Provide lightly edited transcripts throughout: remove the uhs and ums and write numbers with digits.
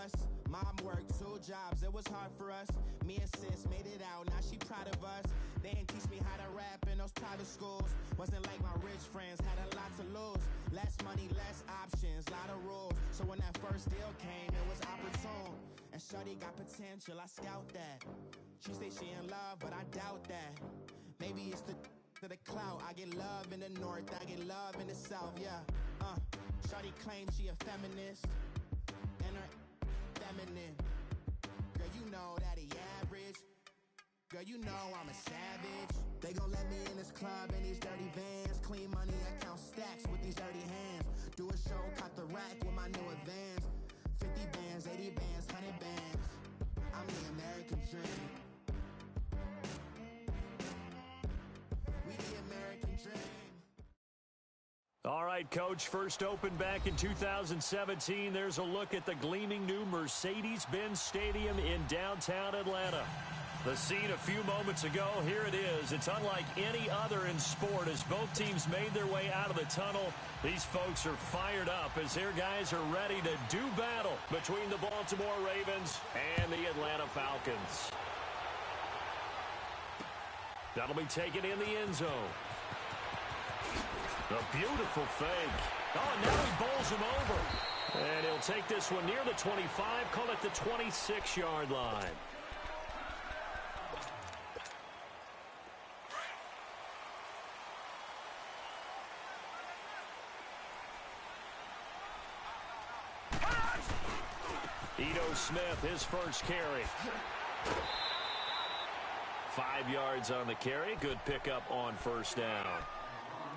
us. Mom worked 2 jobs, it was hard for us. Me and sis made it out, now she proud of us. They didn't teach me how to rap in those private schools. Wasn't like my rich friends, had a lot to lose. Less money, less options, lot of rules. So when that first deal came, it was opportune. And shorty got potential, I scout that. She say she in love, but I doubt that. Maybe it's the clout. I get love in the north, I get love in the south, yeah. Shorty claims she a feminist, and her feminine. Girl, you know that he average. Girl, you know I'm a savage. They gon' let me in this club in these dirty vans. Clean money, I count stacks with these dirty hands. Do a show, cut the rack with my new advance. 50 bands, 80 bands, 100 bands. I'm the American dream. We the American dream. All right, Coach, first opened back in 2017. There's a look at the gleaming new Mercedes-Benz Stadium in downtown Atlanta. The scene a few moments ago, here it is. It's unlike any other in sport as both teams made their way out of the tunnel. These folks are fired up as their guys are ready to do battle between the Baltimore Ravens and the Atlanta Falcons. That'll be taken in the end zone. A beautiful fake. Oh, and now he bowls him over. And he'll take this one near the 25, call it the 26-yard line. Ito Smith, his first carry. 5 yards on the carry. Good pickup on first down.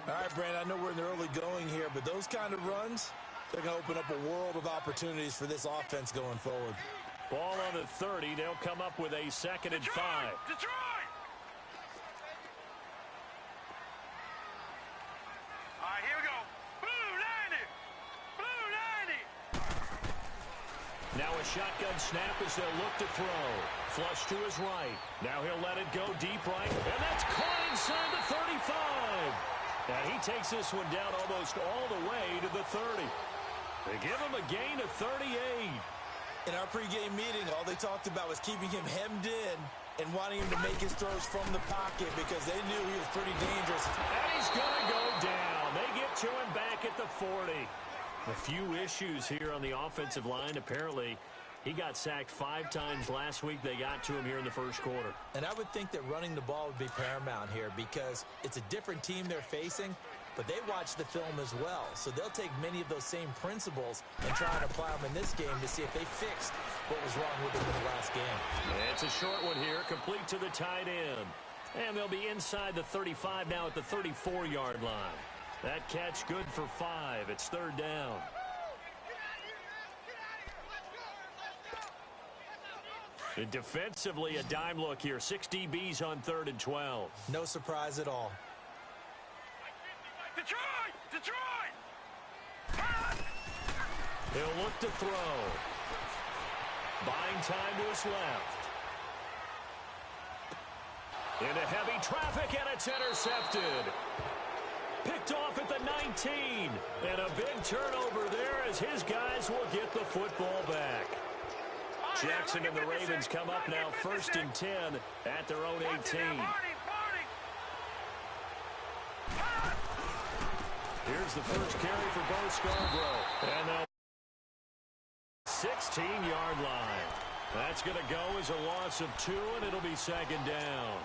All right, Brandon, I know we're in the early going here, but those kind of runs, they're going to open up a world of opportunities for this offense going forward. Ball on the 30. They'll come up with a 2nd and 5. Detroit! All right, here we go. Blue 90! Blue 90! Now a shotgun snap as they'll look to throw. Flush to his right. Now he'll let it go deep right. And that's caught inside the 35. And he takes this one down almost all the way to the 30. They give him a gain of 38. In our pregame meeting, all they talked about was keeping him hemmed in and wanting him to make his throws from the pocket because they knew he was pretty dangerous. And he's going to go down. They get to him back at the 40. A few issues here on the offensive line. Apparently, he got sacked 5 times last week. They got to him here in the first quarter. And I would think that running the ball would be paramount here because it's a different team they're facing, but they watch the film as well. So they'll take many of those same principles and try and apply them in this game to see if they fixed what was wrong with them in the last game. It's a short one here, complete to the tight end. And they'll be inside the 35 now at the 34-yard line. That catch good for 5. It's 3rd down. And defensively, a dime look here. 6 DBs on 3rd and 12. No surprise at all. Detroit! Detroit! He'll look to throw. Buying time to his left. Into heavy traffic, and it's intercepted. Picked off at the 19. And a big turnover there as his guys will get the football back. Jackson and the Ravens come up now 1st and 10 at their own 18. Here's the first carry for Bo Scarborough. And now 16-yard line. That's going to go as a loss of 2, and it'll be 2nd down.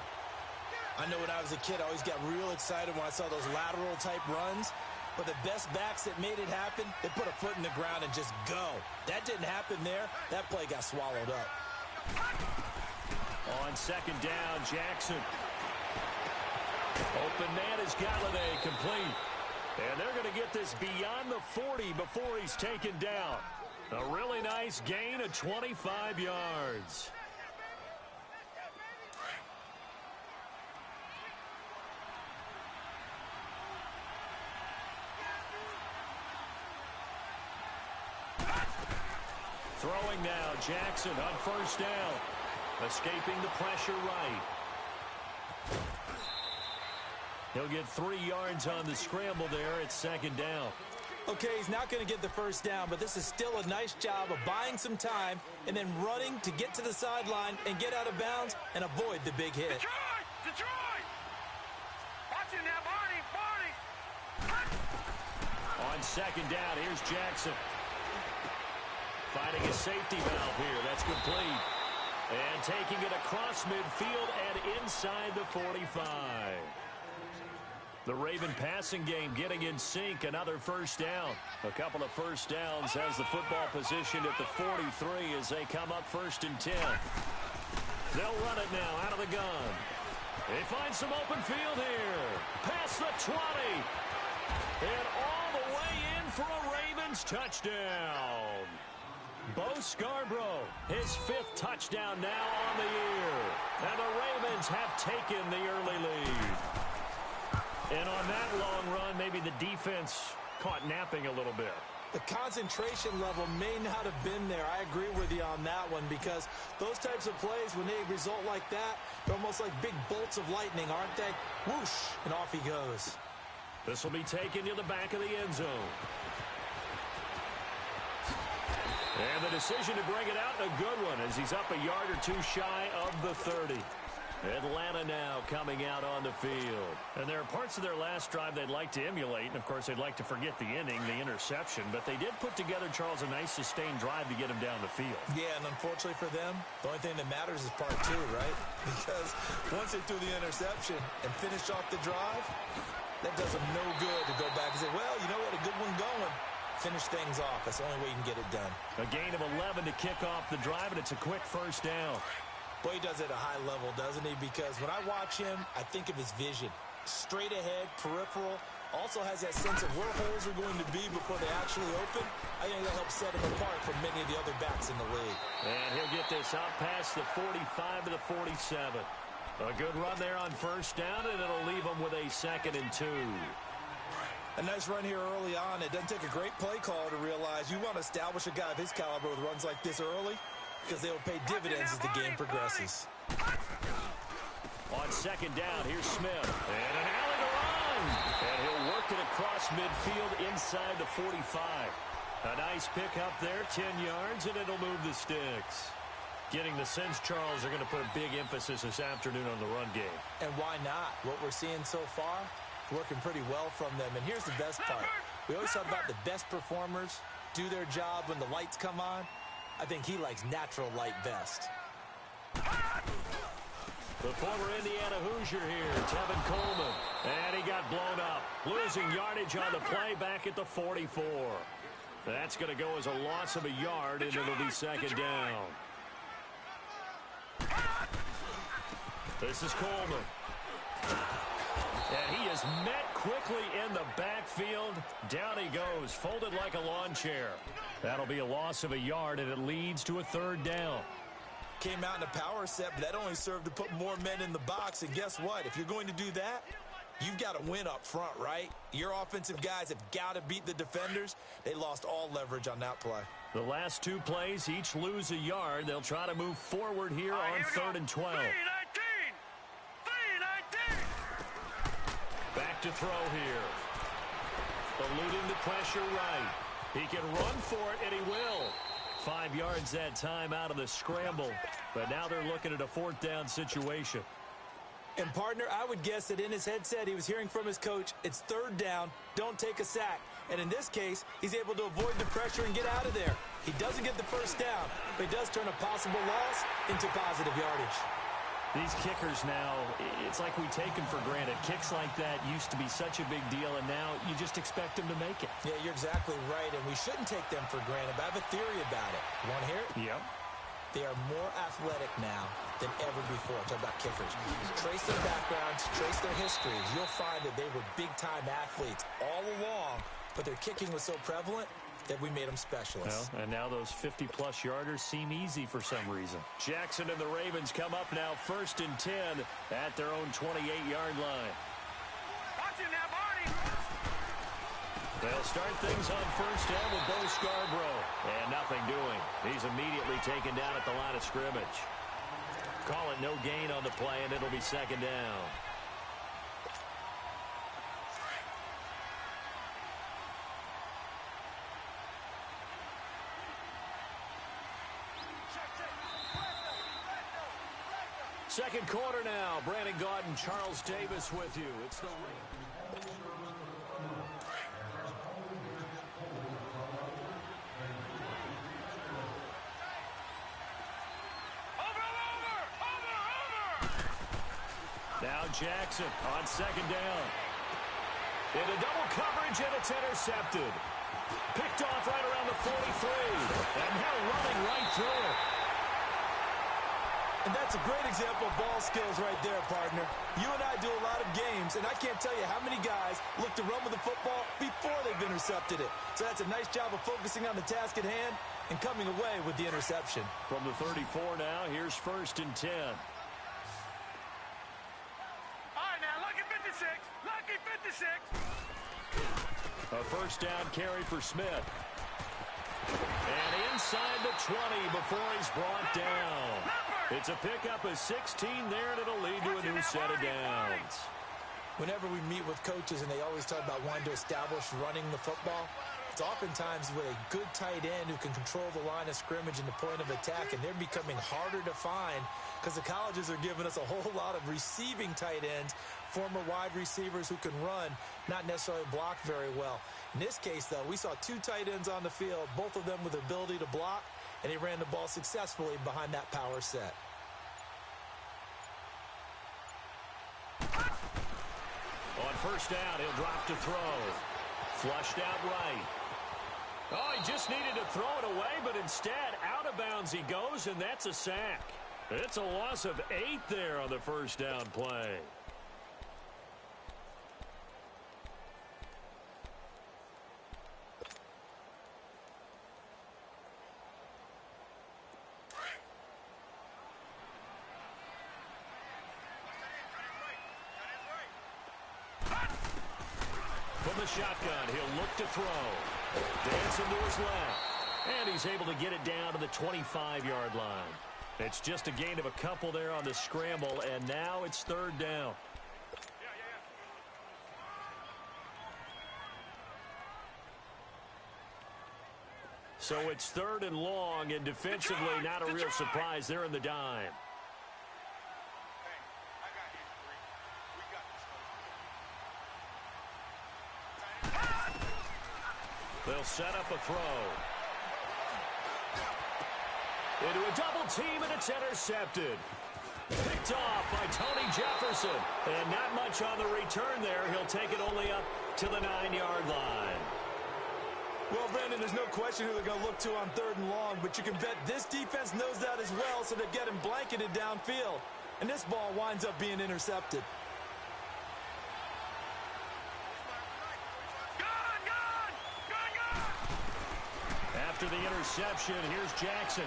I know when I was a kid, I always got real excited when I saw those lateral-type runs. But the best backs that made it happen, they put a foot in the ground and just go. That didn't happen there. That play got swallowed up. On 2nd down, Jackson. Open man is Galladay, complete. And they're going to get this beyond the 40 before he's taken down. A really nice gain of 25 yards. Throwing now, Jackson on 1st down. Escaping the pressure right. He'll get 3 yards on the scramble there at 2nd down. Okay, he's not going to get the first down, but this is still a nice job of buying some time and then running to get to the sideline and get out of bounds and avoid the big hit. Detroit! Watch it now, Barney! On second down, here's Jackson. Finding a safety valve here. That's complete. And taking it across midfield and inside the 45. The Raven passing game getting in sync. Another first down. A couple of first downs has the football positioned at the 43 as they come up 1st and 10. They'll run it now out of the gun. They find some open field here. Past the 20. And all the way in for a Ravens touchdown. Bo Scarborough, his 5th touchdown now on the year. And the Ravens have taken the early lead. And on that long run, maybe the defense caught napping a little bit. The concentration level may not have been there. I agree with you on that one because those types of plays, when they result like that, they're almost like big bolts of lightning, aren't they? Whoosh, and off he goes. This will be taken to the back of the end zone. And the decision to bring it out, a good one, as he's up a yard or two shy of the 30. Atlanta now coming out on the field. And there are parts of their last drive they'd like to emulate. And, of course, they'd like to forget the inning, the interception. But they did put together, Charles, a nice sustained drive to get him down the field. Yeah, and unfortunately for them, the only thing that matters is part 2, right? Because once they threw the interception and finished off the drive, that does them no good to go back and say, well, you know what, a good one going. Finish things off. That's the only way you can get it done. A gain of 11 to kick off the drive, and it's a quick first down. Boy, he does it at a high level, doesn't he? Because when I watch him, I think of his vision. Straight ahead, peripheral. Also has that sense of where holes are going to be before they actually open. I think that helps set him apart from many of the other backs in the league. And he'll get this out past the 45 to the 47. A good run there on first down, and it'll leave him with a 2nd and 2. A nice run here early on. It doesn't take a great play call to realize you want to establish a guy of his caliber with runs like this early, because they will pay dividends as the game progresses. On second down, here's Smith. And an alley to run. And he'll work it across midfield inside the 45. A nice pick up there, 10 yards, and it'll move the sticks. Getting the sense, Charles, are going to put a big emphasis this afternoon on the run game. And why not? What we're seeing so far, working pretty well from them. And here's the best part. We always talk about the best performers do their job when the lights come on. I think he likes natural light best. The former Indiana Hoosier here, Tevin Coleman. And he got blown up. Losing yardage on the play back at the 44. That's going to go as a loss of a yard, and it'll be 2nd down. This is Coleman. And he is met quickly in the backfield. Down he goes, folded like a lawn chair. That'll be a loss of a yard, and it leads to a 3rd down. Came out in a power set, but that only served to put more men in the box. And guess what? If you're going to do that, you've got to win up front, right? Your offensive guys have got to beat the defenders. They lost all leverage on that play. The last 2 plays each lose a yard. They'll try to move forward here on 3rd and 12. 3-19. Back to throw here. Eluding the pressure right. He can run for it, and he will. 5 yards that time out of the scramble. But now they're looking at a 4th down situation. And, partner, I would guess that in his headset he was hearing from his coach, it's 3rd down, don't take a sack. And in this case, he's able to avoid the pressure and get out of there. He doesn't get the first down, but he does turn a possible loss into positive yardage. These kickers now, it's like we take them for granted. Kicks like that used to be such a big deal, and now you just expect them to make it. Yeah, you're exactly right, and we shouldn't take them for granted, but I have a theory about it. You want to hear it? Yep. They are more athletic now than ever before. I'm talking about kickers. Trace their backgrounds, trace their histories. You'll find that they were big-time athletes all along, but their kicking was so prevalent that we made them specialists. Well, and now those 50-plus yarders seem easy for some reason. Jackson and the Ravens come up now 1st and 10 at their own 28-yard line. Watch it now, Barney. They'll start things on 1st down with Bo Scarborough. And nothing doing. He's immediately taken down at the line of scrimmage. Call it no gain on the play, and it'll be 2nd down. Second quarter now. Brandon Gaudin, Charles Davis with you. It's the Now Jackson on second down. Into double coverage, and it's intercepted. Picked off right around the 43. And now running right through it. And that's a great example of ball skills right there, partner. You and I do a lot of games, and I can't tell you how many guys look to run with the football before they've intercepted it. So that's a nice job of focusing on the task at hand and coming away with the interception. From the 34 now, here's 1st and 10. A first down carry for Smith. And inside the 20 before he's brought down. It's a pickup of 16 there, and it'll lead to a new set of downs. Whenever we meet with coaches and they always talk about wanting to establish running the football, it's oftentimes with a good tight end who can control the line of scrimmage and the point of attack, and they're becoming harder to find because the colleges are giving us a whole lot of receiving tight ends, former wide receivers who can run, not necessarily block very well. In this case, though, we saw 2 tight ends on the field, both of them with the ability to block, and he ran the ball successfully behind that power set. On first down, he'll drop to throw. Flushed out right. Oh, he just needed to throw it away, but instead, out of bounds he goes, and that's a sack. It's a loss of 8 there on the first down play. From the shotgun, he'll look to throw. Dancing to his left. And he's able to get it down to the 25-yard line. It's just a gain of a couple there on the scramble, and now it's 3rd down. So it's 3rd and long, and defensively not a real surprise. They're in the dime. They'll set up a throw. Into a double team, and it's intercepted. Picked off by Tony Jefferson. And not much on the return there. He'll take it only up to the 9-yard line. Well, Brandon, there's no question who they're going to look to on 3rd and long, but you can bet this defense knows that as well, so they get him blanketed downfield. And this ball winds up being intercepted. After the interception, here's Jackson.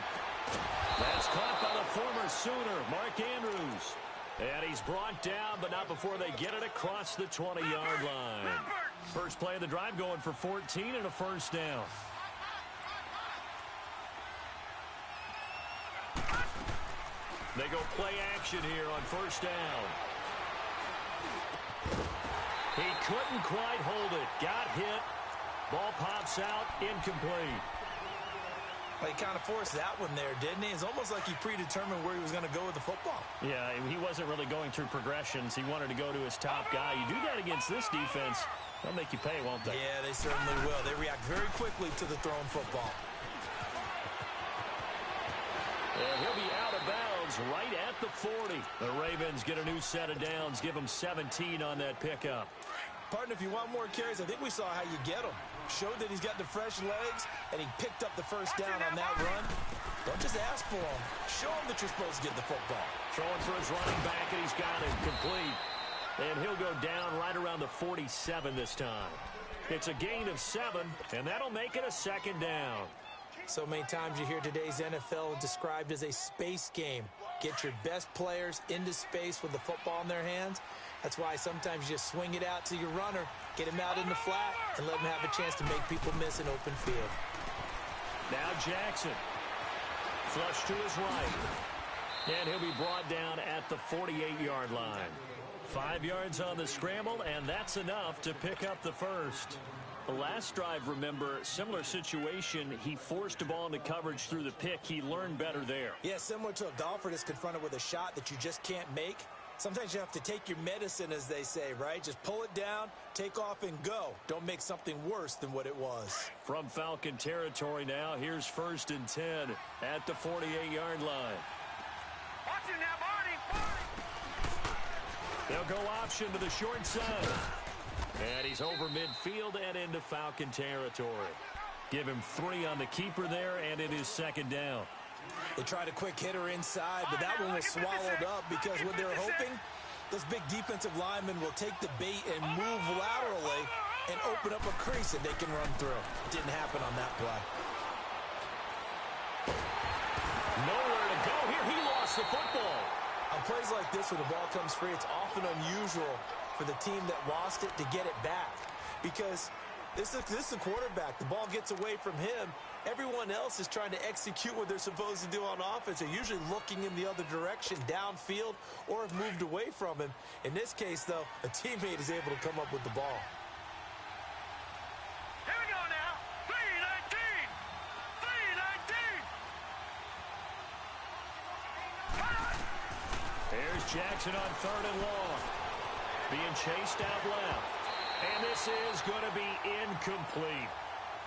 That's caught by the former Sooner, Mark Andrews. And he's brought down, but not before they get it across the 20-yard line. First play of the drive going for 14 and a first down. They go play action here on first down. He couldn't quite hold it. Got hit. Ball pops out, incomplete. Well, he kind of forced that one there, didn't he? It's almost like he predetermined where he was going to go with the football. Yeah, he wasn't really going through progressions. He wanted to go to his top guy. You do that against this defense, they'll make you pay, won't they? Yeah, they certainly will. They react very quickly to the thrown football. And he'll be out of bounds right at the 40. The Ravens get a new set of downs, give them 17 on that pickup. Partner, if you want more carries, I think we saw how you get them. Showed that he's got the fresh legs, and he picked up the first down on that run. Don't just ask for him. Show him that you're supposed to get the football. Throwing for his running back, and he's got it complete. And he'll go down right around the 47 this time. It's a gain of 7, and that'll make it a second down. So many times you hear today's NFL described as a space game. Get your best players into space with the football in their hands. That's why sometimes you just swing it out to your runner, get him out in the flat, and let him have a chance to make people miss an open field. Now Jackson. Flush to his right. And he'll be brought down at the 48-yard line. 5 yards on the scramble, and that's enough to pick up the first. The last drive, remember, similar situation. He forced a ball into coverage through the pick. He learned better there. Yeah, similar to a golfer that's confronted with a shot that you just can't make. Sometimes you have to take your medicine, as they say, right? Just pull it down, take off, and go. Don't make something worse than what it was. From Falcon territory now, here's 1st and 10 at the 48-yard line. Watch him now, Barney. They'll go option to the short side. And he's over midfield and into Falcon territory. Give him 3 on the keeper there, and it is 2nd down. They tried a quick hitter inside, but that one was swallowed up because what they're hoping, those big defensive linemen will take the bait and move laterally and open up a crease that they can run through. It didn't happen on that play. Nowhere to go here. He lost the football. On plays like this where the ball comes free, it's often unusual for the team that lost it to get it back because this is the quarterback. The ball gets away from him. Everyone else is trying to execute what they're supposed to do on offense. They're usually looking in the other direction, downfield, or have moved away from him. In this case, though, a teammate is able to come up with the ball. Here we go now. 3-19. 3-19. There's Jackson on 3rd and long. Being chased out left. And this is going to be incomplete.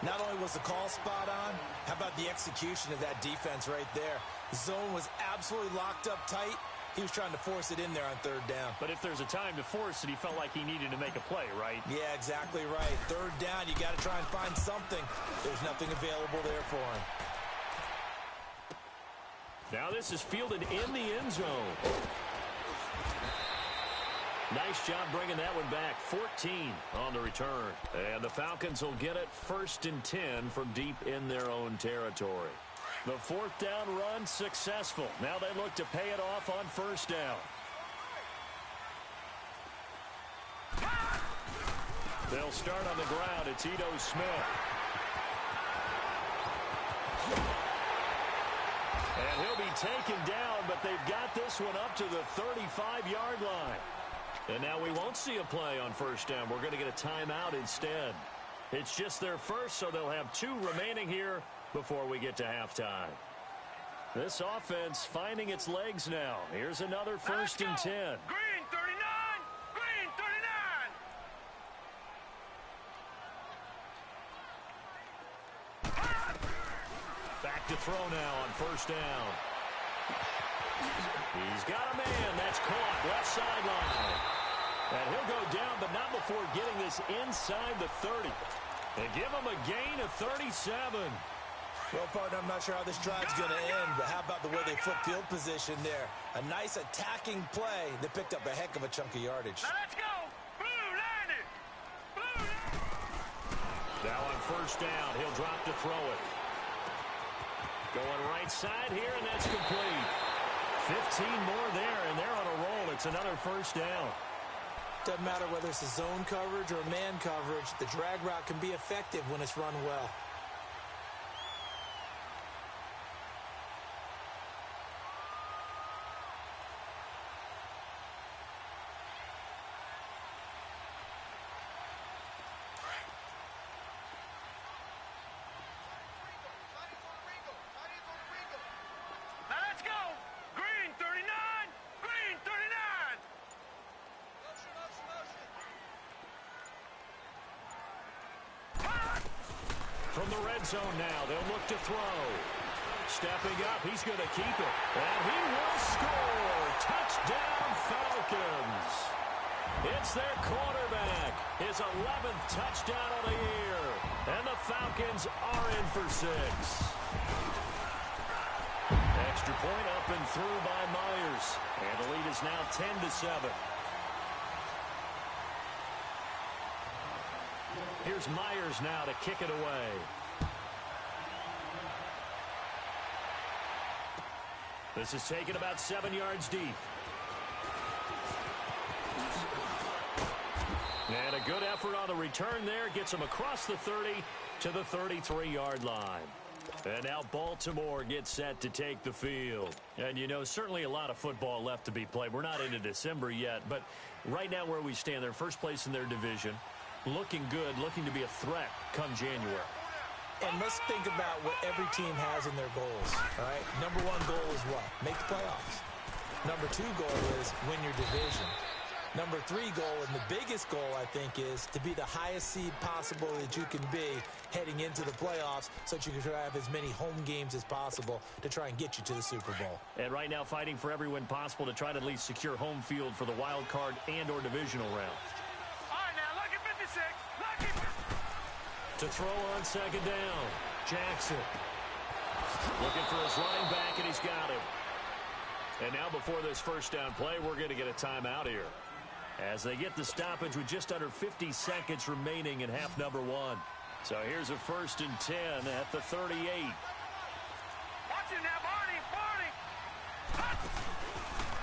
Not only was the call spot on, how about the execution of that defense right there? The zone was absolutely locked up tight. He was trying to force it in there on 3rd down. But if there's a time to force it, he felt like he needed to make a play, right? Yeah, exactly right. 3rd down, you got to try and find something. There's nothing available there for him. Now this is fielded in the end zone. Nice job bringing that one back. 14 on the return. And the Falcons will get it 1st and 10 from deep in their own territory. The 4th down run successful. Now they look to pay it off on 1st down. They'll start on the ground. It's Ito Smith. And he'll be taken down, but they've got this one up to the 35-yard line. And now we won't see a play on 1st down. We're going to get a timeout instead. It's just their first, so they'll have 2 remaining here before we get to halftime. This offense finding its legs now. Here's another 1st and 10. Green 39. Green 39. Back to throw now on 1st down. He's got a man. That's caught. Left sideline. And he'll go down, but not before getting this inside the 30. They give him a gain of 37. Well, partner, I'm not sure how this drive's going to end, but how about the way they flipped field position there? A nice attacking play that picked up a heck of a chunk of yardage. Now let's go. Blue line it. Blue line. Now on 1st down, he'll drop to throw it. Going right side here, and that's complete. 15 more there, and they're on a roll. It's another 1st down. Doesn't matter whether it's a zone coverage or man coverage, the drag route can be effective when it's run well. Now let's go. Green 39. Green 39. From the red zone now, they'll look to throw. Stepping up, he's going to keep it. And he will score. Touchdown, Falcons. It's their quarterback. His 11th touchdown of the year. And the Falcons are in for 6. Extra point up and through by Myers. And the lead is now 10-7. Here's Myers now to kick it away. This is taken about 7 yards deep. And a good effort on the return there. Gets him across the 30 to the 33-yard line. And now Baltimore gets set to take the field. And, you know, certainly a lot of football left to be played. We're not into December yet, but right now where we stand, they're first place in their division. looking good, looking to be a threat come January. And let's think about what every team has in their goals, all right? Number one goal is what? Make the playoffs. Number two goal is win your division. Number three goal, and the biggest goal, I think, is to be the highest seed possible that you can be heading into the playoffs so that you can have as many home games as possible to try and get you to the Super Bowl. And right now fighting for every win possible to try to at least secure home field for the wild card and or divisional round. All right, now, lucky 56. Lucky. To throw on second down, Jackson. Looking for his running back, and he's got him. And now before this first down play, we're going to get a timeout here, as they get the stoppage with just under 50 seconds remaining in half number one. So here's a 1st and 10 at the 38. Watch him now, Barney. Barney.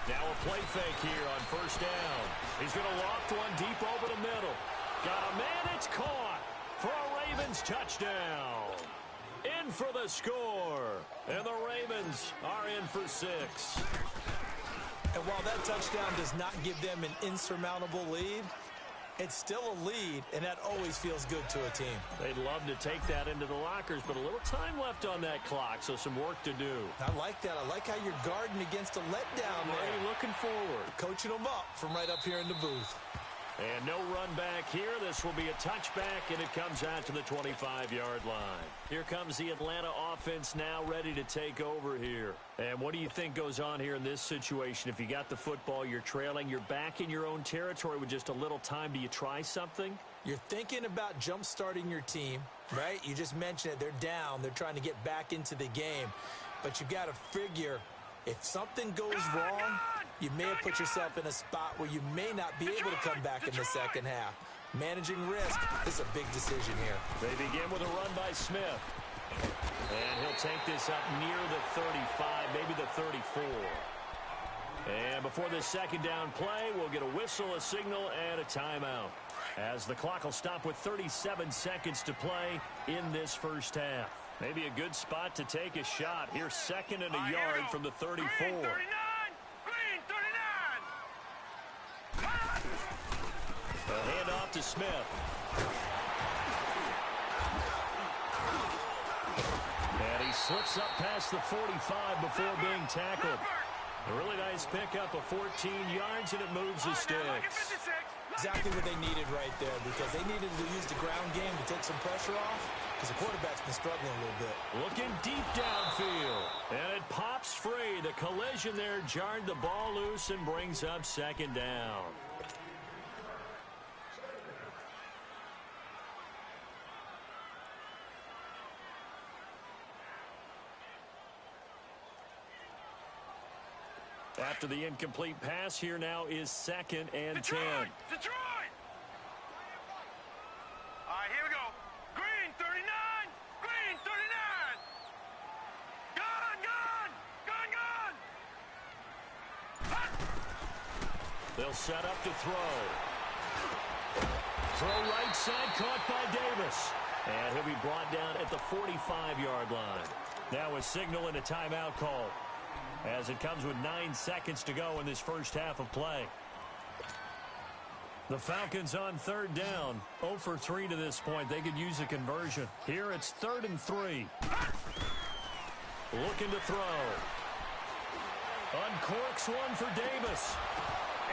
Now a play fake here on first down. He's going to loft one deep over the middle. Got a man, it's caught for a Ravens touchdown. In for the score. And the Ravens are in for 6. And while that touchdown does not give them an insurmountable lead, it's still a lead, and that always feels good to a team. They'd love to take that into the lockers, but a little time left on that clock, so some work to do. I like that. I like how you're guarding against a letdown there. Hey, looking forward. Coaching them up from right up here in the booth. And no run back here. This will be a touchback, and it comes out to the 25-yard line. Here comes the Atlanta offense now ready to take over here. And what do you think goes on here in this situation? If you got the football, you're trailing, you're back in your own territory with just a little time. Do you try something? You're thinking about jump-starting your team, right? You just mentioned it. They're down. They're trying to get back into the game. But you've got to figure, if something goes wrong, you may have put yourself in a spot where you may not be able to come back in the second half. Managing risk is a big decision here. They begin with a run by Smith. And he'll take this up near the 35, maybe the 34. And before this second down play, we'll get a whistle, a signal, and a timeout, as the clock will stop with 37 seconds to play in this first half. Maybe a good spot to take a shot. Here's 2nd and a yard from the 34. Green 39. Green 39. A handoff to Smith. And he slips up past the 45 before being tackled. A really nice pickup of 14 yards, and it moves the sticks. Exactly what they needed right there, because they needed to use the ground game to take some pressure off, because the quarterback's been struggling a little bit. Looking deep downfield, and it pops free. The collision there jarred the ball loose and brings up 2nd down. After the incomplete pass, here now is 2nd and 10. Detroit! Detroit! All right, here we go. Green 39. Green 39. Gun, gun. Gun, gun. They'll set up to throw. Throw right side, caught by Davis. And he'll be brought down at the 45-yard line. Now a signal and a timeout call, as it comes with 9 seconds to go in this first half of play. The Falcons on 3rd down. 0 for 3 to this point. They could use a conversion. Here it's 3rd and 3. Looking to throw. Uncorks one for Davis.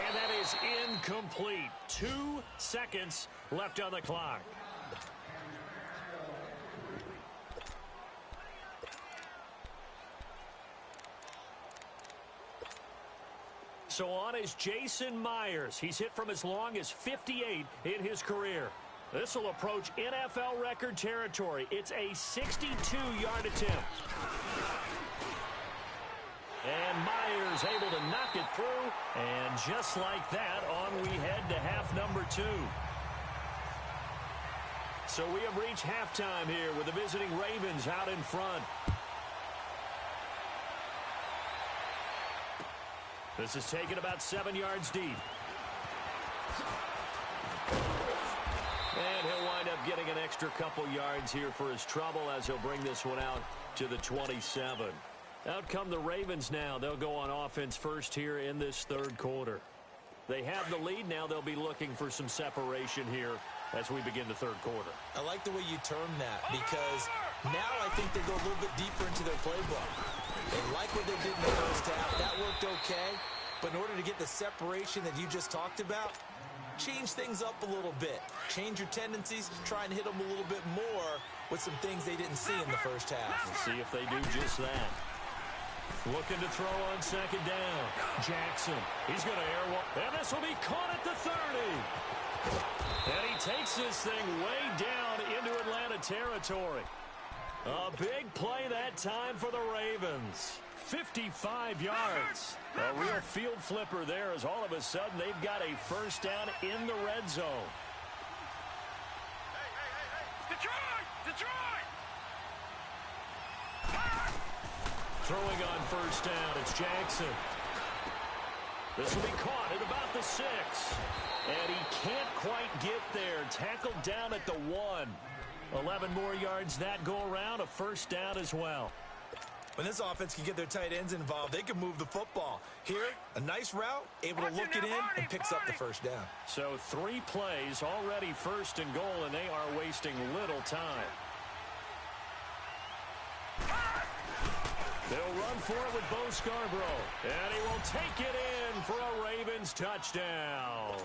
And that is incomplete. 2 seconds left on the clock. So on is Jason Myers. He's hit from as long as 58 in his career. This will approach NFL record territory. It's a 62-yard attempt. And Myers able to knock it through. And just like that, on we head to half number 2. So we have reached halftime here with the visiting Ravens out in front. This is taken about 7 yards deep. And he'll wind up getting an extra couple yards here for his trouble, as he'll bring this one out to the 27. Out come the Ravens now. They'll go on offense first here in this 3rd quarter. They have the lead now. They'll be looking for some separation here as we begin the third quarter. I like the way you term that because now I think they go a little bit deeper into their playbook. They like what they did in the first half. That worked okay. But in order to get the separation that you just talked about, change things up a little bit. Change your tendencies, try and hit them a little bit more with some things they didn't see in the first half. We'll see if they do just that. Looking to throw on second down. Jackson, he's going to airwalk. And this will be caught at the 30. And he takes this thing way down into Atlanta territory. A big play that time for the Ravens. 55 yards. A real field flipper there as all of a sudden they've got a first down in the red zone. Detroit! Throwing on first down, it's Jackson. This will be caught at about the 6. And he can't quite get there. Tackled down at the 1. 11 more yards that go around, a first down as well. When this offense can get their tight ends involved, they can move the football. Here, a nice route, able to look it in, and picks up the first down. So 3 plays, already first and goal, and they are wasting little time. They'll run for it with Bo Scarborough, and he will take it in for a Ravens touchdown.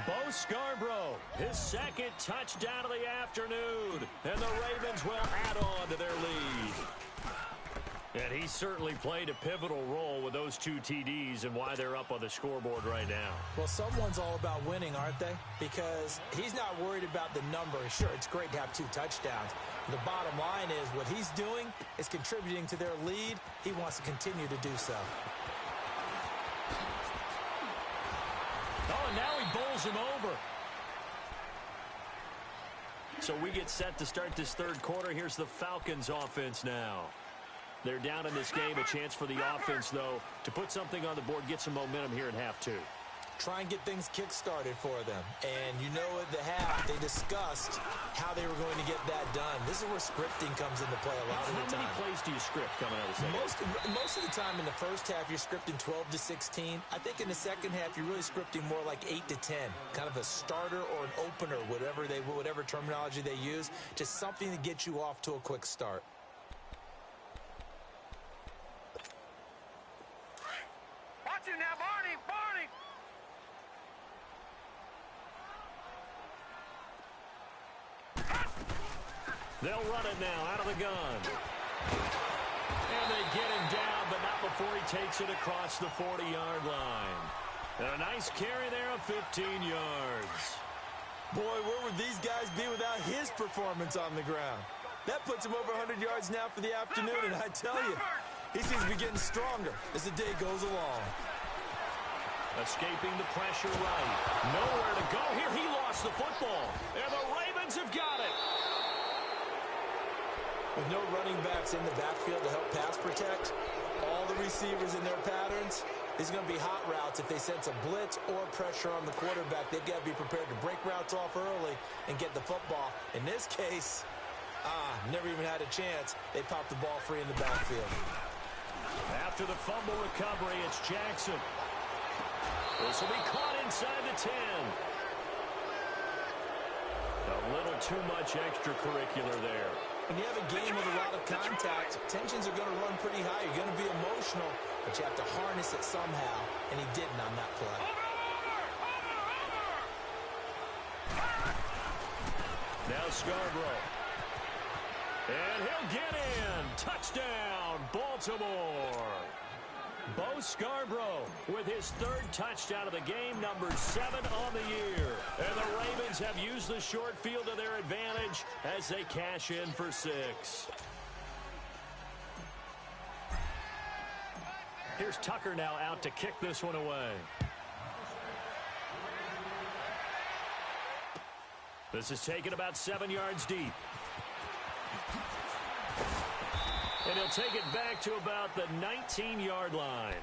Bo Scarborough, his second touchdown of the afternoon, and the Ravens will add on to their lead. And he certainly played a pivotal role with those 2 TDs and why they're up on the scoreboard right now. Well, someone's all about winning, aren't they? Because he's not worried about the number. Sure, it's great to have 2 touchdowns. The bottom line is what he's doing is contributing to their lead. He wants to continue to do so. Oh, and now he bowls him over. So we get set to start this third quarter. Here's the Falcons offense now. They're down in this game. A chance for the offense, though, to put something on the board, get some momentum here at half 2. Try and get things kick-started for them. And you know at the half, they discussed how they were going to get that done. This is where scripting comes into play a lot of the time. How many plays do you script coming out of the second? Most of the time in the first half, you're scripting 12 to 16. I think in the second half, you're really scripting more like 8 to 10. Kind of a starter or an opener, whatever terminology they use. Just something to get you off to a quick start. Watch it now, Barney! They'll run it now out of the gun. And they get him down, but not before he takes it across the 40-yard line. And a nice carry there of 15 yards. Boy, where would these guys be without his performance on the ground? That puts him over 100 yards now for the afternoon, and I tell you, he seems to be getting stronger as the day goes along. Escaping the pressure right. Nowhere to go here. He lost the football. And the Ravens have got it. With no running backs in the backfield to help pass protect, all the receivers in their patterns, these are going to be hot routes. If they sense a blitz or pressure on the quarterback, they've got to be prepared to break routes off early and get the football. In this case, never even had a chance. They popped the ball free in the backfield. After the fumble recovery, it's Jackson. This will be caught inside the 10. A little too much extracurricular there. When you have a game with a lot of contact, tensions are going to run pretty high. You're going to be emotional, but you have to harness it somehow, and he didn't on that play. Now Scarborough. And he'll get in. Touchdown, Baltimore. Bo Scarborough with his 3rd touchdown of the game, number 7 on the year. And the Ravens have used the short field to their advantage as they cash in for 6. Here's Tucker now out to kick this one away. This is taken about 7 yards deep. And he'll take it back to about the 19-yard line.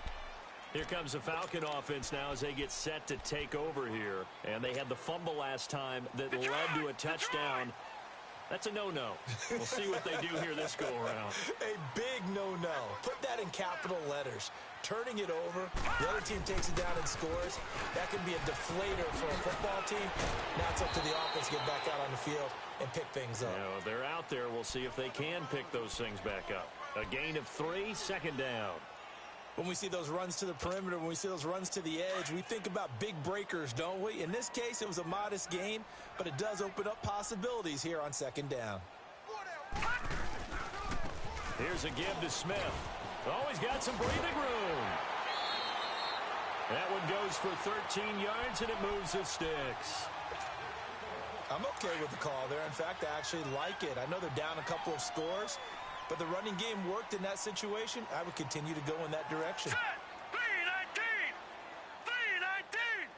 Here comes the Falcon offense now as they get set to take over here. And they had the fumble last time that led to a touchdown. That's a no-no. We'll see what they do here this go-around. A big no-no. Put that in in capital letters. Turning it over, the other team takes it down and scores. That can be a deflator for a football team. Now it's up to the offense to get back out on the field and pick things up. Yeah, they're out there. We'll see if they can pick those things back up. A gain of 3, second down. When we see those runs to the perimeter, when we see those runs to the edge, we think about big breakers, don't we? In this case, it was a modest gain, but it does open up possibilities here on second down. Here's a give to Smith. Oh, he's got some breathing room. That one goes for 13 yards, and it moves the sticks. I'm okay with the call there. In fact, I actually like it. I know they're down a couple of scores, but the running game worked in that situation. I would continue to go in that direction. 319! 319!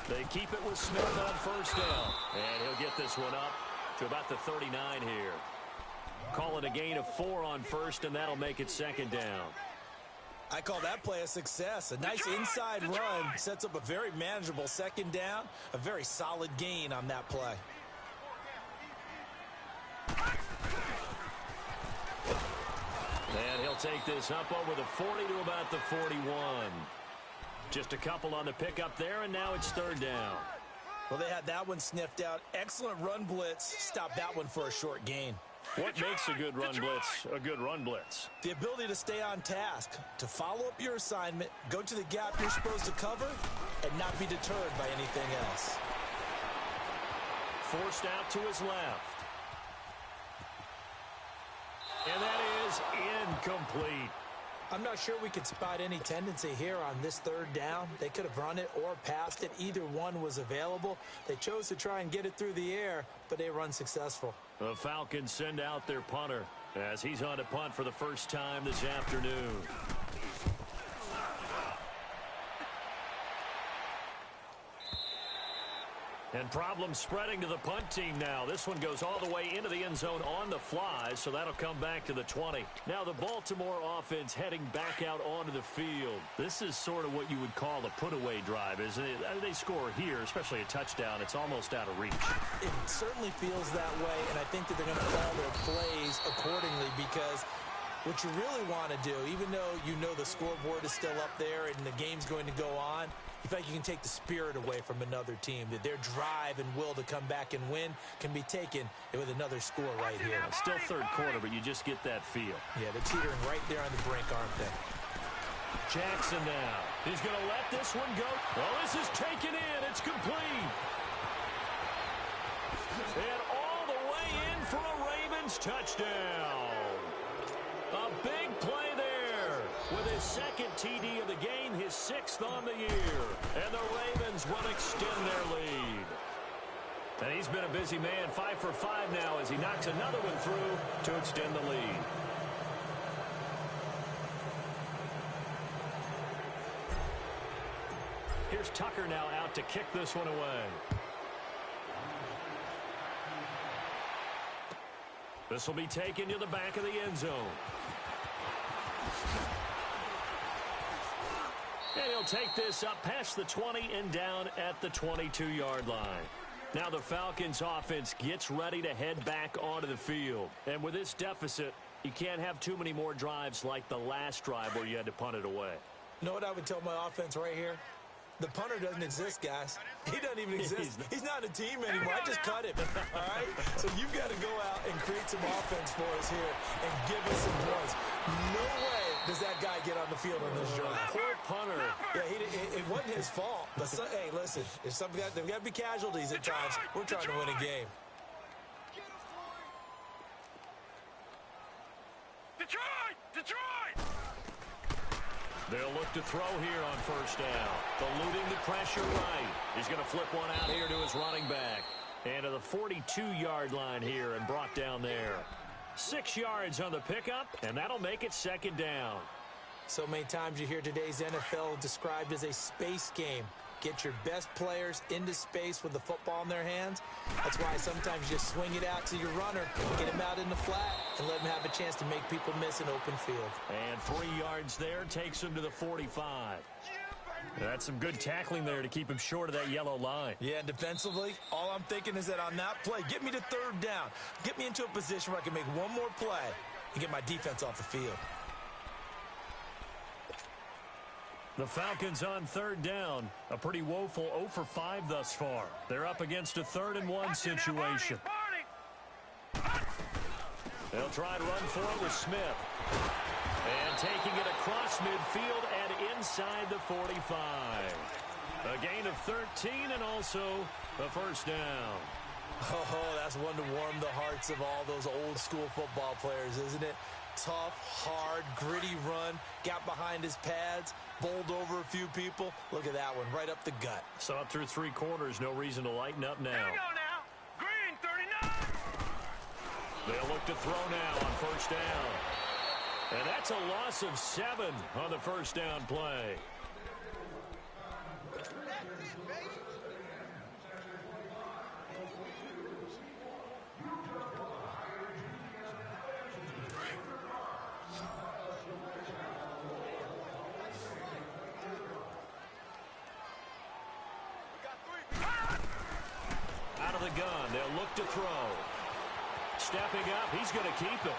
They keep it with Smith on first down. And he'll get this one up to about the 39 here. Call it a gain of 4 on first, and that'll make it second down. I call that play a success. A nice inside run sets up a very manageable second down. A very solid gain on that play. And he'll take this up over the 40 to about the 41. Just a couple on the pickup there, and now it's third down. Well, they had that one sniffed out. Excellent run blitz. Stop that one for a short gain. What makes a good run blitz a good run blitz? The ability to stay on task, to follow up your assignment, go to the gap you're supposed to cover, and not be deterred by anything else. Forced out to his left. And that is incomplete. I'm not sure we could spot any tendency here on this third down. They could have run it or passed it. Either one was available. They chose to try and get it through the air, but they were unsuccessful. The Falcons send out their punter as he's on to punt for the first time this afternoon. And problems spreading to the punt team now. This one goes all the way into the end zone on the fly, so that'll come back to the 20. Now the Baltimore offense heading back out onto the field. This is sort of what you would call a put-away drive, isn't it? They score here, especially a touchdown. It's almost out of reach. It certainly feels that way, and I think that they're going to call their plays accordingly because what you really want to do, even though you know the scoreboard is still up there and the game's going to go on, you feel like you can take the spirit away from another team, that their drive and will to come back and win can be taken with another score right here. Still third quarter, but you just get that feel. Yeah, they're teetering right there on the brink, aren't they? Jackson now. He's going to let this one go. Well, this is taken in. It's complete. And all the way in for a Ravens touchdown. A big play there with his second TD of the game, his 6th on the year. And the Ravens will extend their lead. And he's been a busy man, 5 for 5 now as he knocks another one through to extend the lead. Here's Tucker now out to kick this one away. This will be taken to the back of the end zone. And he'll take this up past the 20 and down at the 22-yard line. Now the Falcons offense gets ready to head back onto the field. And with this deficit, you can't have too many more drives like the last drive where you had to punt it away. You know what I would tell my offense right here? The punter doesn't exist, guys. He doesn't even exist. He's not a team anymore. I just cut him, all right? So you've got to go out and create some offense for us here and give us some points. No way does that guy get on the field on this drive. Poor punter. Yeah, it wasn't his fault. But, hey, listen, there's got to be casualties at times. We're trying to win a game. Detroit! Detroit! They'll look to throw here on first down. Eluding the pressure right. He's going to flip one out here to his running back. And to the 42-yard line here and brought down there. 6 yards on the pickup, and that'll make it second down. So many times you hear today's NFL described as a space game. Get your best players into space with the football in their hands. That's why sometimes you just swing it out to your runner, get him out in the flat, and let him have a chance to make people miss an open field. And 3 yards there takes him to the 45. That's some good tackling there to keep him short of that yellow line. Yeah, and defensively, all I'm thinking is that on that play, get me to third down. Get me into a position where I can make one more play and get my defense off the field. The Falcons on third down. A pretty woeful 0 for 5 thus far. They're up against a 3rd-and-1 situation. They'll try to run for it with Smith. And taking it across midfield and inside the 45. A gain of 13 and also a first down. Oh, that's one to warm the hearts of all those old school football players, isn't it? Tough, hard, gritty run. Got behind his pads, bowled over a few people. Look at that one, right up the gut. Saw it through 3 quarters. No reason to lighten up now. Here we go now. Green 39. They'll look to throw now on first down. And that's a loss of 7 on the first down play. Out of the gun, they'll look to throw. Stepping up, he's going to keep it.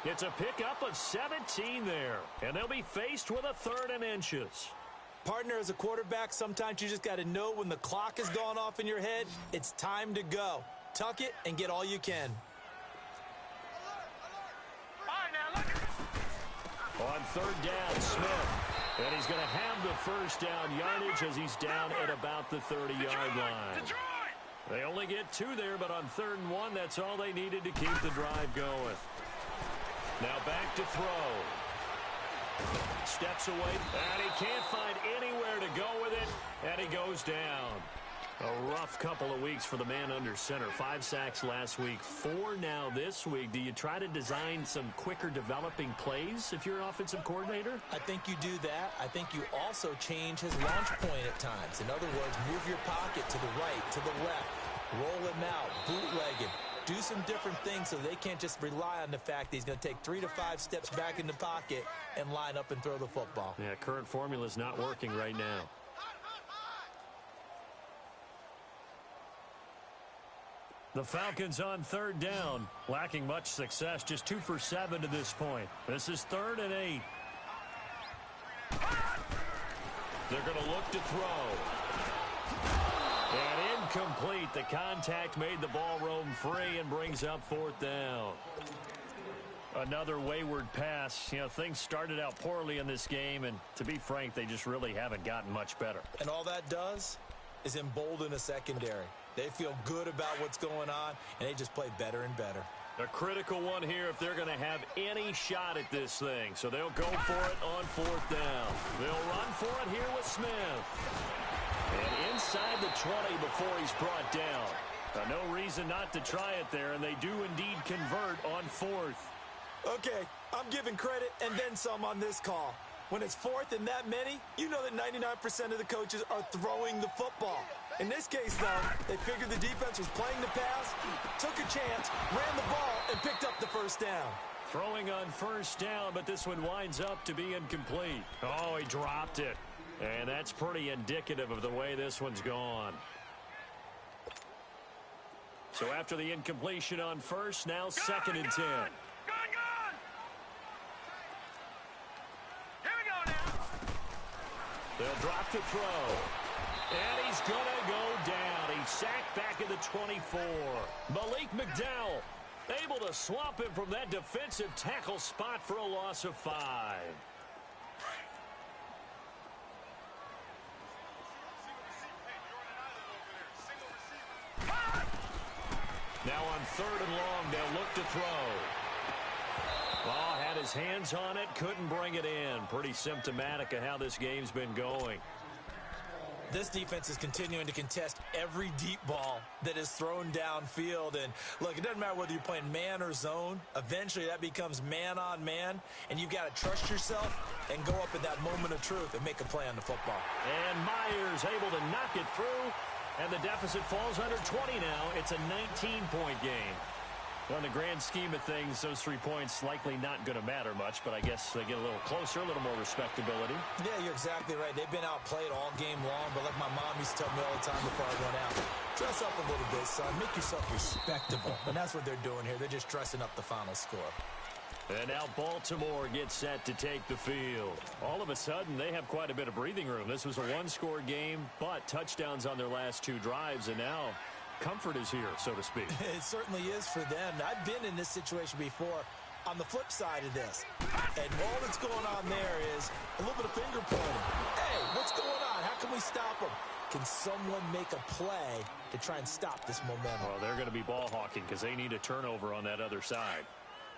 It's a pickup of 17 there, and they'll be faced with a 3rd and inches. Partner, as a quarterback, sometimes you just got to know when the clock has gone off in your head, it's time to go. Tuck it and get all you can. All right, now look at On 3rd down, Smith. And he's going to have the first down yardage as he's down at about the 30-yard line. Detroit. They only get 2 there, but on 3rd and 1, that's all they needed to keep the drive going. Now back to throw. Steps away, and he can't find anywhere to go with it, and he goes down. A rough couple of weeks for the man under center. 5 sacks last week, 4 now this week. Do you try to design some quicker developing plays if you're an offensive coordinator? I think you do that. I think you also change his launch point at times. In other words, move your pocket to the right, to the left. Roll him out, bootleg him. Do some different things so they can't just rely on the fact that he's going to take 3 to 5 steps back in the pocket and line up and throw the football. Yeah, current formula is not working right now. The Falcons on 3rd down, lacking much success, just 2 for 7 to this point. This is 3rd and 8. They're going to look to throw. And incomplete. The contact made the ball roam free and brings up 4th down. Another wayward pass. You know, things started out poorly in this game, and to be frank, they just really haven't gotten much better. And all that does is embolden a secondary. They feel good about what's going on, and they just play better and better. A critical one here if they're going to have any shot at this thing. So they'll go for it on 4th down. They'll run for it here with Smith. And inside the 20 before he's brought down. No reason not to try it there, and they do indeed convert on 4th. Okay, I'm giving credit and then some on this call. When it's 4th and that many, you know that 99% of the coaches are throwing the football. In this case, though, they figured the defense was playing the pass, took a chance, ran the ball, and picked up the first down. Throwing on 1st down, but this one winds up to be incomplete. Oh, he dropped it. And that's pretty indicative of the way this one's gone. So after the incompletion on 1st, now 2nd and 10. Gone. Here we go now. They'll drop to throw. And he's going to go down. He's sacked back at the 24. Malik McDowell able to swap him from that defensive tackle spot for a loss of 5. Now on 3rd and long, they'll look to throw. Oh, had his hands on it, couldn't bring it in. Pretty symptomatic of how this game's been going. This defense is continuing to contest every deep ball that is thrown downfield. And, look, it doesn't matter whether you're playing man or zone. Eventually, that becomes man-on-man, and you've got to trust yourself and go up at that moment of truth and make a play on the football. And Myers able to knock it through, and the deficit falls under 20 now. It's a 19-point game. Well, in the grand scheme of things, those 3 points likely not going to matter much, but I guess they get a little closer, a little more respectability. Yeah, you're exactly right. They've been outplayed all game long, but like my mom used to tell me all the time before I went out, dress up a little bit, son. Make yourself respectable. And that's what they're doing here. They're just dressing up the final score. And now Baltimore gets set to take the field. All of a sudden, they have quite a bit of breathing room. This was a one-score game, but touchdowns on their last 2 drives, and now comfort is here, so to speak. It certainly is for them. I've been in this situation before on the flip side of this. And all that's going on there is a little bit of finger pointing. Hey, what's going on? How can we stop them? Can someone make a play to try and stop this momentum? Well, they're going to be ball hawking because they need a turnover on that other side.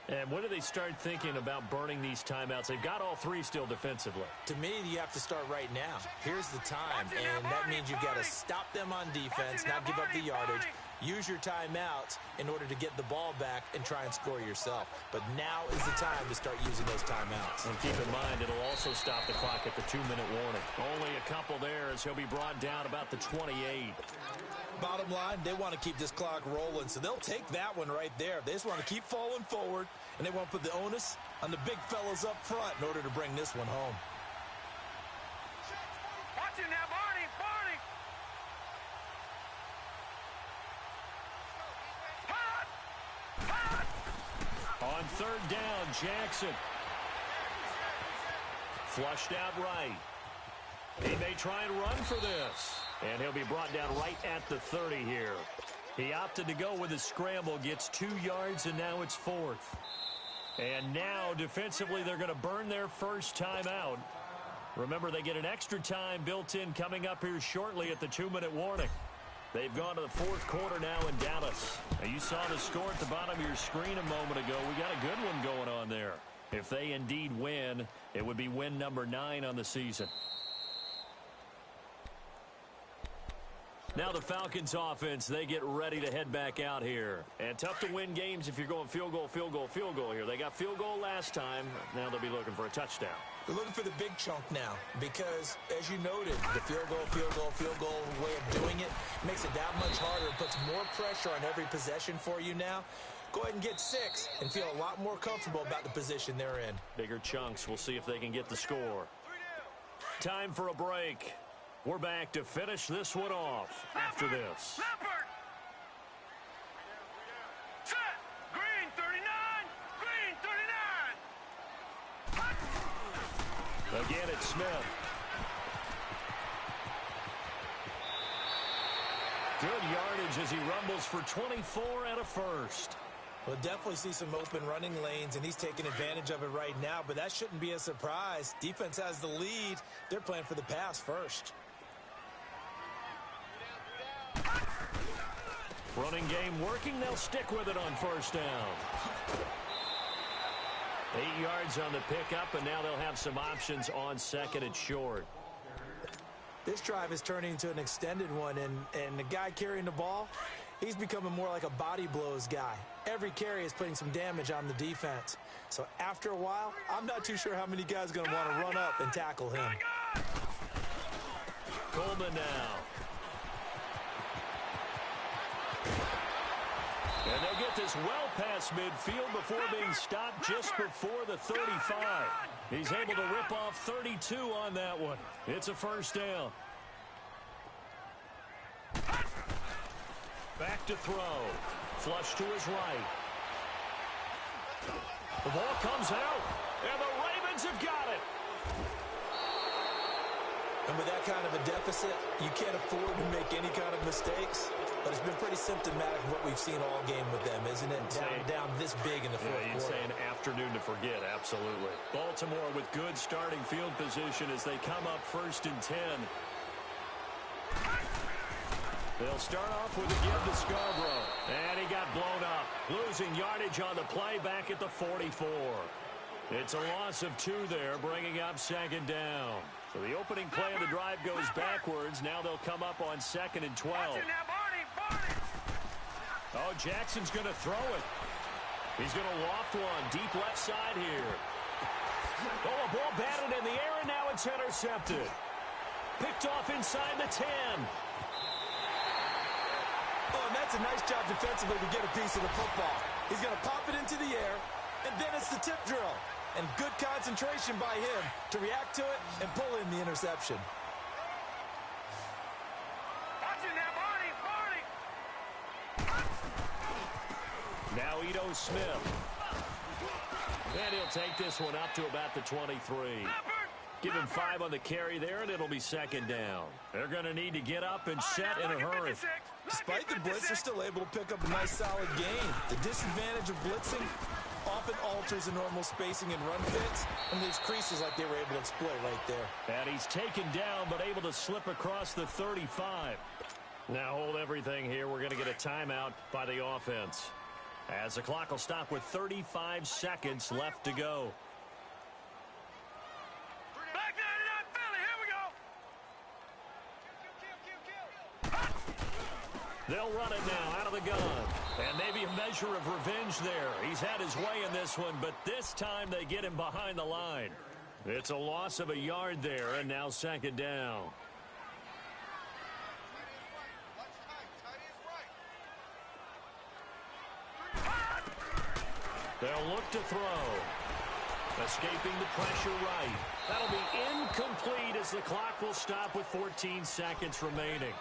And when do they start thinking about burning these timeouts? They've got all 3 still defensively. To me, you have to start right now. Here's the time, and that means you've got to stop them on defense, not give up the yardage, use your timeouts in order to get the ball back and try and score yourself. But now is the time to start using those timeouts. And keep in mind, it'll also stop the clock at the 2-minute warning. Only a couple there as he'll be brought down about the 28. Bottom line, they want to keep this clock rolling, so they'll take that one right there. They just want to keep falling forward, and they want to put the onus on the big fellas up front in order to bring this one home. Watch it now, Barney, Barney. Hot! On 3rd down, Jackson. Flushed out right. He may try and run for this. And he'll be brought down right at the 30 here. He opted to go with a scramble, gets 2 yards, and now it's 4th. And now, defensively, they're going to burn their first time out. Remember, they get an extra time built in coming up here shortly at the 2-minute warning. They've gone to the 4th quarter now in Dallas. Now, you saw the score at the bottom of your screen a moment ago. We got a good one going on there. If they indeed win, it would be win number 9 on the season. Now the Falcons offense, they get ready to head back out here. And tough to win games if you're going field goal, field goal, field goal here. They got field goal last time. Now they'll be looking for a touchdown. They're looking for the big chunk now because, as you noted, the field goal way of doing it makes it that much harder. It puts more pressure on every possession for you now. Go ahead and get 6 and feel a lot more comfortable about the position they're in. Bigger chunks. We'll see if they can get the score. Time for a break. We're back to finish this one off after this. Leopard. Set. Green 39. Green 39. Again, it's Smith. Good yardage as he rumbles for 24 and a first. We'll definitely see some open running lanes, and he's taking advantage of it right now, but that shouldn't be a surprise. Defense has the lead. They're playing for the pass first. Running game working. They'll stick with it on first down. 8 yards on the pickup, and now they'll have some options on 2nd and short. This drive is turning into an extended one, and the guy carrying the ball, he's becoming more like a body blows guy. Every carry is putting some damage on the defense. So after a while, I'm not too sure how many guys are going to want to run up and tackle him. Coleman now. And they'll get this well past midfield before being stopped just before the 35. He's able to rip off 32 on that one. It's a first down. Back to throw. Flush to his right. The ball comes out, and the Ravens have got it. And with that kind of a deficit, you can't afford to make any kind of mistakes. But it's been pretty symptomatic of what we've seen all game with them, isn't it? Down this big in the fourth quarter. You'd say an afternoon to forget, absolutely. Baltimore with good starting field position as they come up 1st and 10. They'll start off with a give to Scarborough. And he got blown up. Losing yardage on the play back at the 44. It's a loss of 2 there, bringing up 2nd down. So the opening play of the drive goes backwards. Now they'll come up on 2nd and 12. Oh, Jackson's going to throw it. He's going to loft one. Deep left side here. Oh, a ball batted in the air, and now it's intercepted. Picked off inside the 10. Oh, and that's a nice job defensively to get a piece of the football. He's going to pop it into the air, and then it's the tip drill. And good concentration by him to react to it and pull in the interception. Watch it now, Barney! Now Ito Smith. And he'll take this one up to about the 23. Give him 5 on the carry there, and it'll be second down. They're going to need to get up and set in a hurry. Despite the blitz, they're still able to pick up a nice, solid gain. The disadvantage of blitzing often alters the normal spacing and run fits, and leaves creases like they were able to exploit right there. And he's taken down, but able to slip across the 35. Now hold everything here. We're going to get a timeout by the offense, as the clock will stop with 35 seconds left to go. Black 99 Philly, here we go. They'll run it now out of the gun. And maybe a measure of revenge there. He's had his way in this one, but this time they get him behind the line. It's a loss of a yard there, and now second down. They'll look to throw. Escaping the pressure right. That'll be incomplete as the clock will stop with 14 seconds remaining.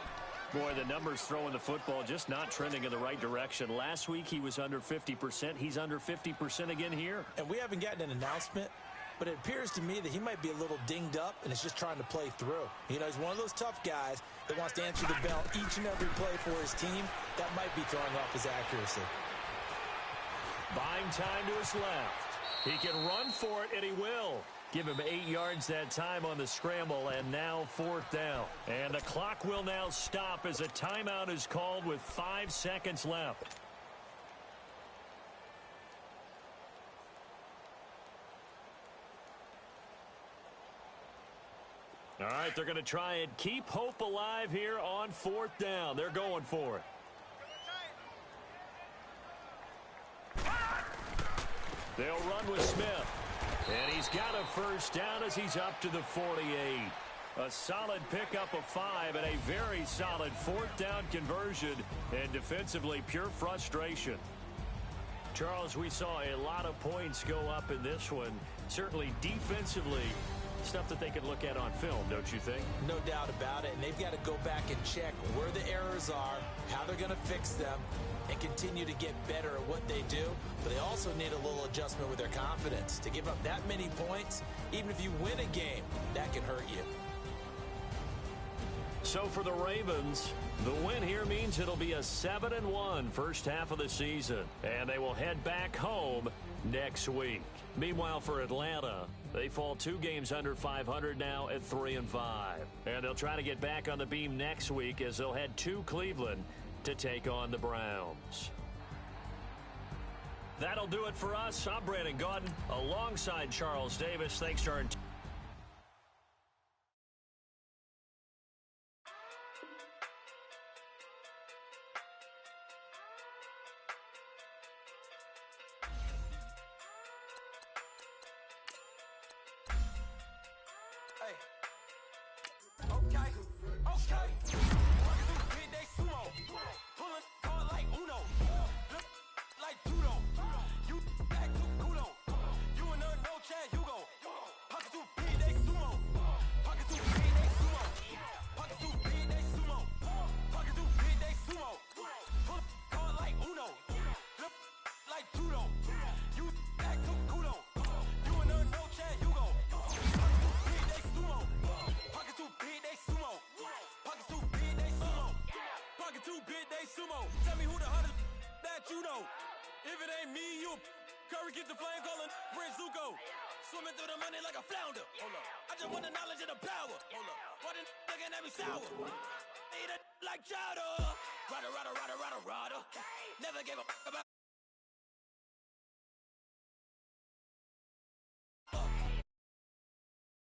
Boy, the numbers throwing the football just not trending in the right direction. Last week he was under 50%. He's under 50% again here. And we haven't gotten an announcement, but it appears to me that he might be a little dinged up and is just trying to play through. You know, he's one of those tough guys that wants to answer the bell each and every play for his team. That might be throwing off his accuracy. Buying time to his left. He can run for it, and he will. Give him 8 yards that time on the scramble, and now fourth down. And the clock will now stop as a timeout is called with 5 seconds left. All right, they're going to try and keep hope alive here on fourth down. They're going for it. They'll run with Smith. And he's got a first down as he's up to the 48. A solid pickup of 5 and a very solid fourth down conversion. And defensively, pure frustration. Charles, we saw a lot of points go up in this one. Certainly defensively, stuff that they could look at on film, don't you think? No doubt about it. And they've got to go back and check where the errors are, how they're going to fix them, and continue to get better at what they do. But they also need a little adjustment with their confidence. To give up that many points, even if you win a game, that can hurt you. So for the Ravens, the win here means it'll be a 7-1 first half of the season. And they will head back home next week. Meanwhile, for Atlanta, they fall 2 games under 500 now at 3-5. And they'll try to get back on the beam next week as they'll head to Cleveland to take on the Browns. That'll do it for us. I'm Brandon Gaudin alongside Charles Davis. Thanks to our swimming through the money like a flounder. Hold up. I just want the knowledge and the power. Hold up. Why the looking at me sour? Eat it like chowder. Rada, rada, rada, rada, rada. Never gave a about